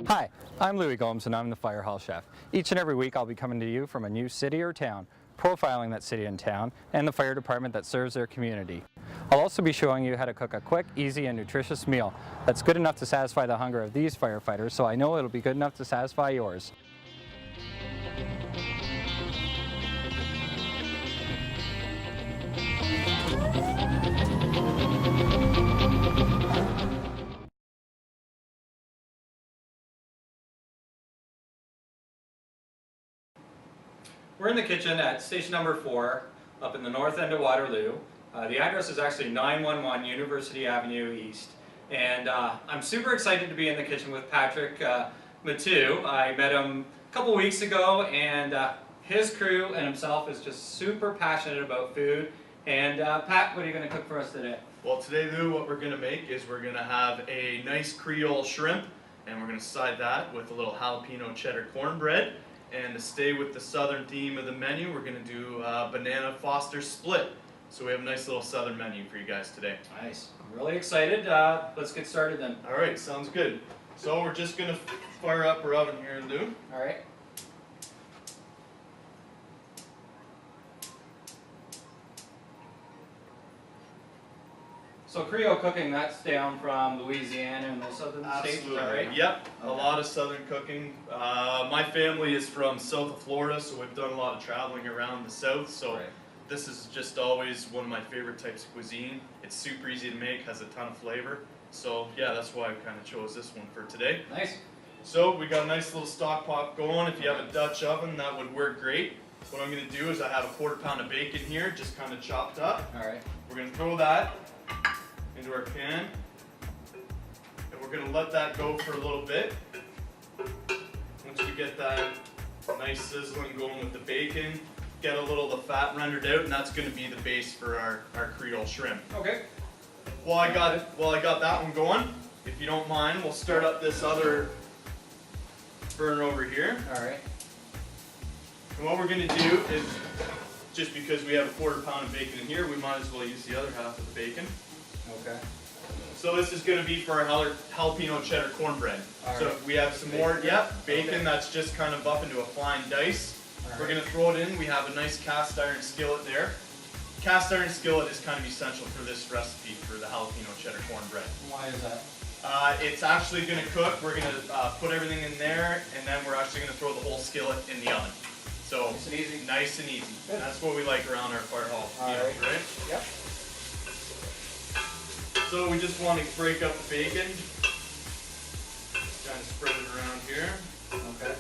Hi, I'm Louis Gomes and I'm the Fire Hall Chef. Each and every week I'll be coming to you from a new city or town, profiling that city and town and the fire department that serves their community. I'll also be showing you how to cook a quick, easy and nutritious meal that's good enough to satisfy the hunger of these firefighters, so I know it'll be good enough to satisfy yours. We're in the kitchen at station number 4 up in the north end of Waterloo. The address is actually 911 University Avenue East. And I'm super excited to be in the kitchen with Patrick Mattieu. I met him a couple weeks ago, and his crew and himself is just super passionate about food. And Pat, what are you going to cook for us today? Well, today, Lou, what we're going to make is we're going to have a nice Creole shrimp, and we're going to side that with a little jalapeno cheddar cornbread. And to stay with the southern theme of the menu, we're going to do banana Foster split. So we have a nice little southern menu for you guys today. Nice. I'm really excited. Let's get started then. All right, sounds good. So we're just going to fire up our oven here, Lou. All right. So Creole cooking, that's down from Louisiana and the southern states, is that right? Yep, Okay. a lot of southern cooking. My family is from south of Florida, so we've done a lot of traveling around the south. So Right. this is just always one of my favorite types of cuisine. It's super easy to make, has a ton of flavor. So yeah, that's why I kind of chose this one for today. Nice. So we got a nice little stock pot going. If you have a Dutch oven, that would work great. What I'm going to do is I have a 1/4 pound of bacon here, just kind of chopped up. All right. We're going to throw that into our pan, and we're going to let that go for a little bit. Once we get that nice sizzling going with the bacon, get a little of the fat rendered out, and that's going to be the base for our Creole shrimp. Okay. While I got that one going, if you don't mind, we'll start up this other burner over here. All right. And what we're going to do is, just because we have a 1/4 pound of bacon in here, we might as well use the other half of the bacon. Okay. So this is going to be for our jalapeno cheddar cornbread. All So right. we have some more, bacon Okay. that's just kind of up into a fine dice. All We're right. going to throw it in. We have a nice cast iron skillet there. Cast iron skillet is kind of essential for this recipe for the jalapeno cheddar cornbread. Why is that? It's actually going to cook. We're going to put everything in there, and then we're actually going to throw the whole skillet in the oven. So Nice and easy. Nice and easy. Good. That's what we like around our fire hall All meals, right. right? Yep. So we just want to break up the bacon. Just kind of spread it around here. Okay.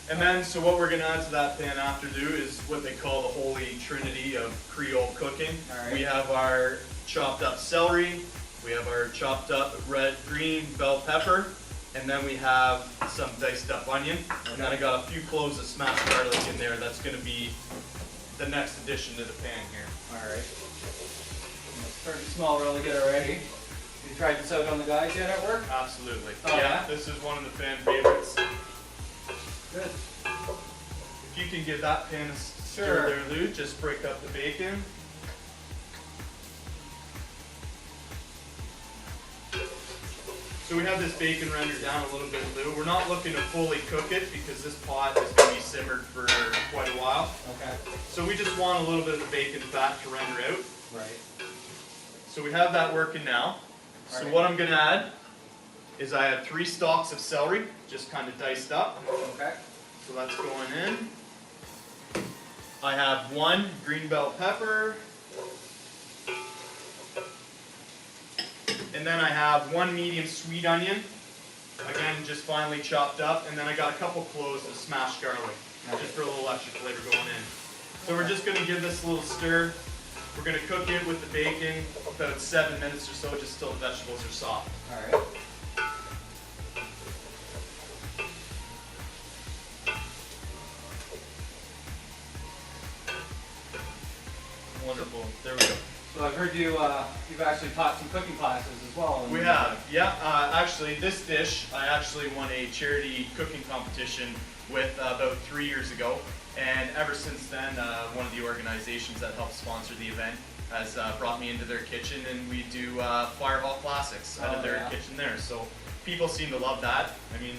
And then, so what we're going to add to that pan after do is what they call the holy trinity of Creole cooking. All right. We have our chopped up celery, we have our chopped up green bell pepper, and then we have some diced up onion. And then I got a few cloves of smashed garlic in there. That's going to be the next addition to the pan here. All right. It's starting to smell really good already. You tried this out on the guys yet at work? Absolutely. Oh, yeah? This is one of the fan favorites. Good. If you can give that pan a stir Sure. there, Lou, just break up the bacon. So we have this bacon rendered down a little bit, Lou. We're not looking to fully cook it because this pot is going to be simmered for quite a while. Okay. So we just want a little bit of the bacon fat to render out. Right. So we have that working now. So Alright. what I'm going to add is I have 3 stalks of celery, just kind of diced up. Okay. So that's going in. I have 1 green bell pepper. And then I have 1 medium sweet onion. Again, just finely chopped up. And then I got a couple cloves of smashed garlic, just for a little extra flavor going in. So we're just going to give this a little stir. We're going to cook it with the bacon about 7 minutes or so, just till the vegetables are soft. All right. Wonderful. There we go. So I've heard you've actually taught some cooking classes as well. We have, yeah. Actually, this dish, I actually won a charity cooking competition with about 3 years ago. And ever since then, one of the organizations that helped sponsor the event has brought me into their kitchen, and we do Fire Hall Classics out of their kitchen there. So people seem to love that. I mean,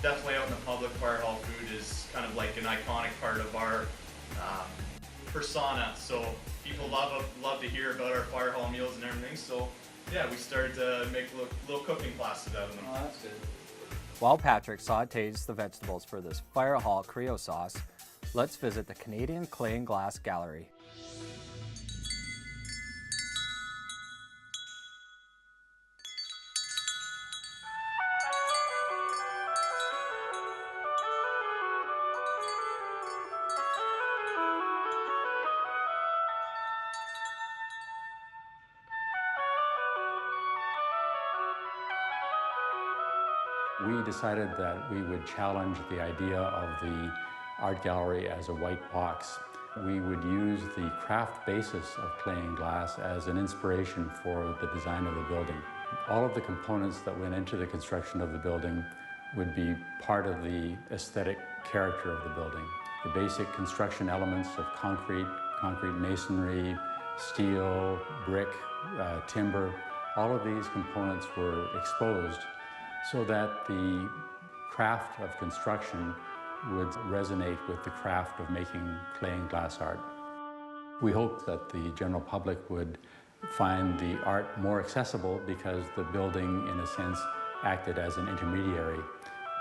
definitely out in the public, Fire Hall food is kind of like an iconic part of our persona. So people love to hear about our Fire Hall meals and everything. So yeah, we started to make little cooking classes out of them. Oh, that's good. While Patrick sautés the vegetables for this Fire Hall Creole sauce, let's visit the Canadian Clay and Glass Gallery. We decided that we would challenge the idea of the art gallery as a white box. We would use the craft basis of clay and glass as an inspiration for the design of the building. All of the components that went into the construction of the building would be part of the aesthetic character of the building. The basic construction elements of concrete masonry, steel, brick, timber, all of these components were exposed so that the craft of construction would resonate with the craft of making clay and glass art. We hoped that the general public would find the art more accessible because the building, in a sense, acted as an intermediary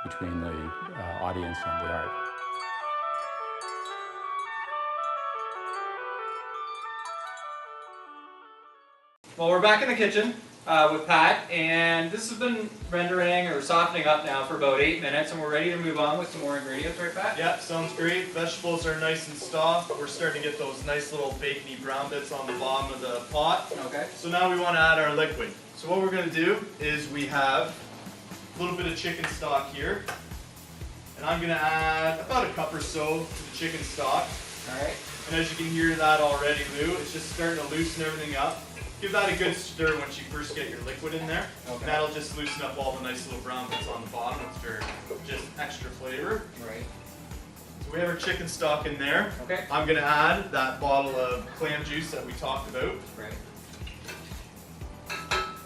between the audience and the art. Well, we're back in the kitchen with Pat, and this has been rendering or softening up now for about 8 minutes, and we're ready to move on with some more ingredients, right, Pat? Yeah, sounds great. Vegetables are nice and soft. We're starting to get those nice little bacony brown bits on the bottom of the pot. Okay. So now we want to add our liquid. So what we're going to do is we have a little bit of chicken stock here, and I'm going to add about a cup or so to the chicken stock. All right. And as you can hear that already, Lou, it's just starting to loosen everything up. Give that a good stir once you first get your liquid in there. Okay. And that'll just loosen up all the nice little brown bits on the bottom. It's for just extra flavor. Right. So we have our chicken stock in there. Okay. I'm going to add that bottle of clam juice that we talked about. Right.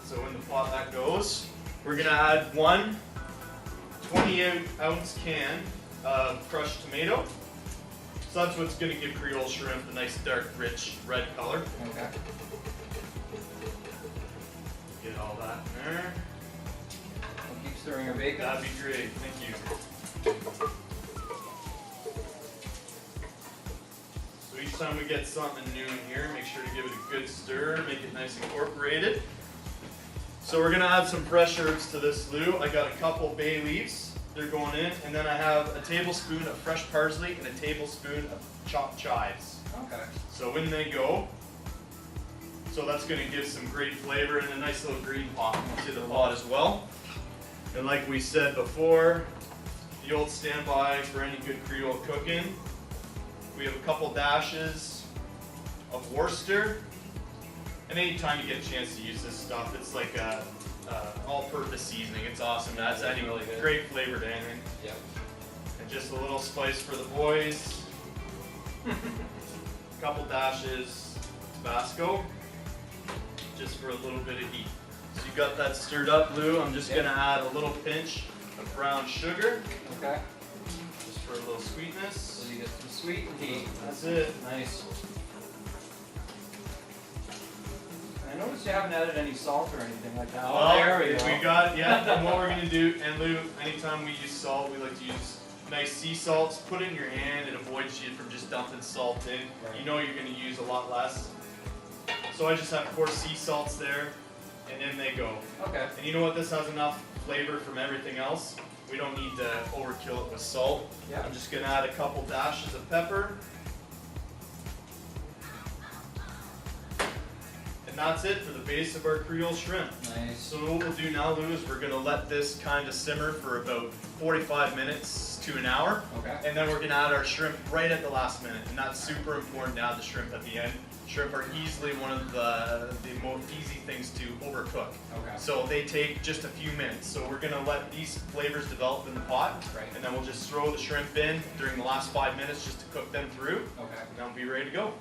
So in the pot that goes. We're going to add one 28-ounce can of crushed tomato. So that's what's going to give Creole shrimp a nice dark, rich red color. Okay. Get all that in there. We'll keep stirring our bacon. That'd be great. Thank you. So each time we get something new in here, make sure to give it a good stir, make it nice and incorporated. So we're going to add some fresh herbs to this, Lou. I got a couple bay leaves. They're going in. And then I have a tablespoon of fresh parsley and a tablespoon of chopped chives. Okay. So in they go. So that's going to give some great flavor and a nice little green pop to the pot as well. And like we said before, the old standby for any good Creole cooking, we have a couple dashes of Worcester. And anytime you get a chance to use this stuff, it's like a all-purpose seasoning. It's awesome. It adds any really good. great flavor to anything. Yep. And just a little spice for the boys. A couple dashes Tabasco, just for a little bit of heat. So you got that stirred up, Lou. I'm just gonna add a little pinch of brown sugar, Okay. just for a little sweetness. So you get some sweet and heat. That's it. Nice. I noticed you haven't added any salt or anything like that. Well, there we go. and what we're gonna do, and Lou, anytime we use salt, we like to use nice sea salts. Put it in your hand, it avoids you from just dumping salt in. Right. You know you're gonna use a lot less. So I just have 4 sea salts there, and in they go. Okay. And you know what? This has enough flavor from everything else. We don't need to overkill it with salt. Yeah. I'm just gonna add a couple dashes of pepper. And that's it for the base of our Creole shrimp. Nice. So what we'll do now, Lou, is we're gonna let this kind of simmer for about 45 minutes to an hour. Okay. And then we're gonna add our shrimp right at the last minute. And that's super important to add the shrimp at the end. Shrimp are easily one of the most easy things to overcook. Okay. So they take just a few minutes. So we're gonna let these flavors develop in the pot. Right. And then we'll just throw the shrimp in during the last 5 minutes just to cook them through. Okay. And then we'll be ready to go.